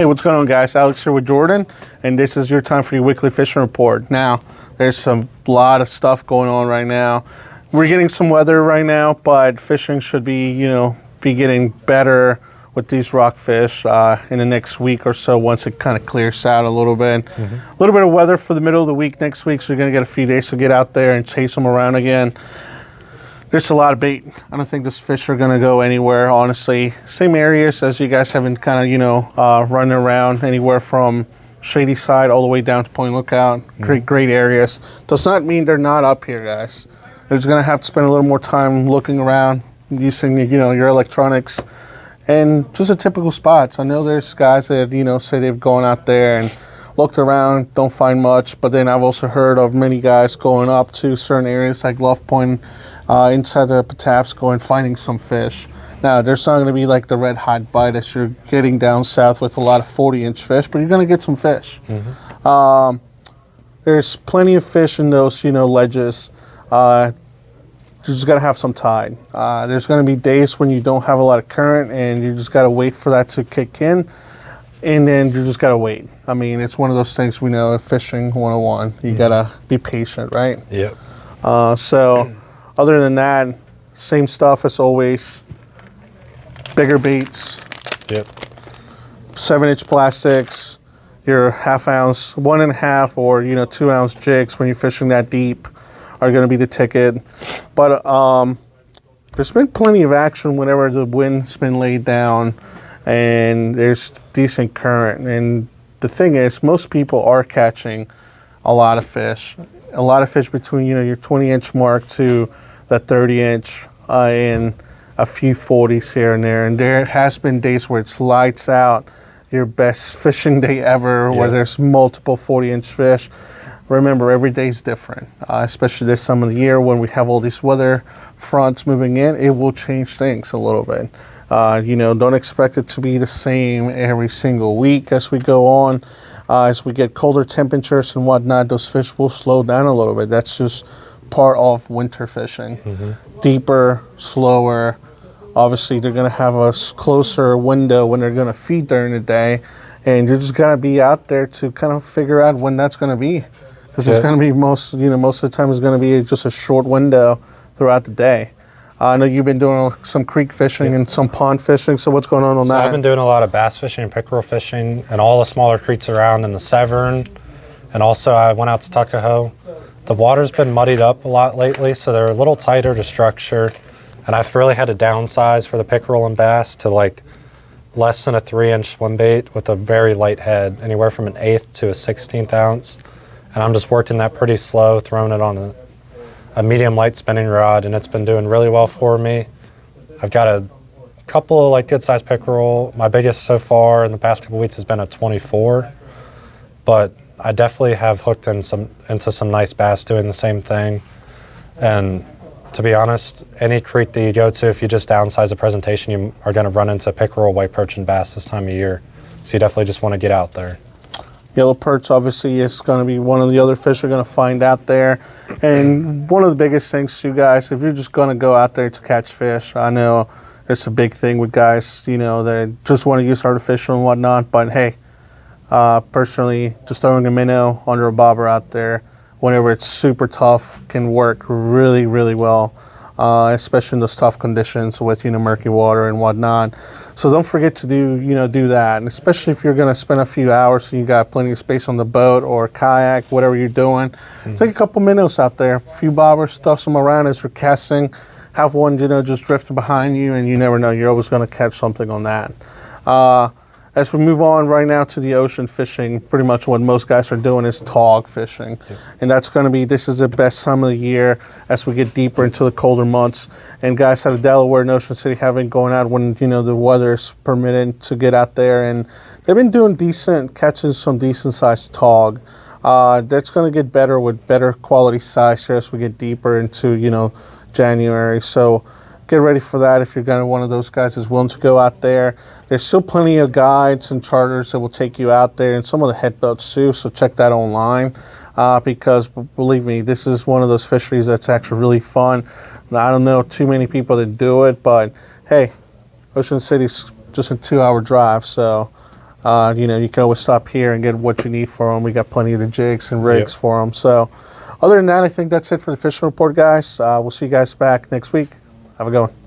Hey, what's going on, guys? Alex here with Jordan, and this is your time for your weekly fishing report. Now, there's a lot of stuff going on right now. We're getting some weather right now, but fishing should be, be getting better with these rockfish in the next week or so once it kind of clears out a little bit. A little bit of weather for the middle of the week next week, so you're going to get a few days to get out there and chase them around again. There's a lot of bait. I don't think this fish are going to go anywhere, honestly. Same areas as you guys have been kind of, running around, anywhere from Shady Side all the way down to Point Lookout. Great areas. Does not mean they're not up here, guys. They're just going to have to spend a little more time looking around, using, your electronics, and just a typical spots. I know there's guys that, say they've gone out there and looked around, don't find much, but then I've also heard of many guys going up to certain areas like Love Point, inside the Patapsco and finding some fish. Now, there's not going to be like the red hot bite as you're getting down south with a lot of 40-inch fish, but you're going to get some fish. There's plenty of fish in those, ledges. You just got to have some tide. There's going to be days when you don't have a lot of current and you just got to wait for that to kick in, and then you just got to wait. I mean, it's one of those things we know, fishing 101. You got to be patient, right? Yep. Other than that, same stuff as always. Bigger baits. Yep. 7-inch plastics. Your half-ounce, 1.5 or 2-ounce jigs when you're fishing that deep are going to be the ticket. But there's been plenty of action whenever the wind's been laid down and there's decent current. And the thing is, most people are catching a lot of fish. A lot of fish between your 20-inch mark to the 30-inch and a few 40s here and there. And there has been days where it's lights out, your best fishing day ever, where there's multiple 40-inch fish. Remember, every day is different, especially this time of the year when we have all these weather fronts moving in. It will change things a little bit. Don't expect it to be the same every single week as we go on. As we get colder temperatures and whatnot, those fish will slow down a little bit. That's just part of winter fishing. Deeper, slower. Obviously, they're going to have a closer window when they're going to feed during the day, and you're just going to be out there to kind of figure out when that's going to be, because it's going to be most of the time it's going to be just a short window throughout the day. I know you've been doing some creek fishing and some pond fishing, so what's going on that? I've been doing a lot of bass fishing and pickerel fishing and all the smaller creeks around in the Severn, and also I went out to Tuckahoe. The water's been muddied up a lot lately, so they're a little tighter to structure, and I've really had to downsize for the pickerel and bass to like less than a 3-inch swim bait with a very light head, anywhere from an 1/8 to a 1/16 ounce, and I'm just working that pretty slow, throwing it on a medium light spinning rod, and it's been doing really well for me. I've got a couple of like good sized pickerel. My biggest so far in the past couple weeks has been a 24, but I definitely have hooked into some nice bass doing the same thing. And to be honest, any creek that you go to, if you just downsize the presentation, you are going to run into pickerel, white perch, and bass this time of year. So you definitely just want to get out there. Yellow perch obviously is going to be one of the other fish you're going to find out there. And one of the biggest things, you guys, if you're just going to go out there to catch fish, I know it's a big thing with guys, that just want to use artificial and whatnot, but hey, personally, just throwing a minnow under a bobber out there whenever it's super tough can work really, really well, especially in those tough conditions with murky water and whatnot. So don't forget to do that, and especially if you're going to spend a few hours and you got plenty of space on the boat or kayak, whatever you're doing. Take a couple minnows out there, a few bobbers, toss them around as you're casting. Have one just drifting behind you, and you never know, you're always going to catch something on that. As we move on right now to the ocean fishing, pretty much what most guys are doing is tog fishing. And that's going to be, this is the best time of the year as we get deeper into the colder months. And guys out of Delaware and Ocean City have been going out when, the weather's permitted to get out there. And they've been doing catching some decent sized tog. That's going to get better with better quality size here as we get deeper into, January. So get ready for that if you're one of those guys that's willing to go out there. There's still plenty of guides and charters that will take you out there, and some of the head boats too, so check that online, because believe me, this is one of those fisheries that's actually really fun. Now, I don't know too many people that do it, but hey, Ocean City's just a 2-hour drive, so You know, you can always stop here and get what you need for them. We got plenty of the jigs and rigs Yep. for them. So other than that, I think that's it for the fishing report, guys. We'll see you guys back next week. Have a good one.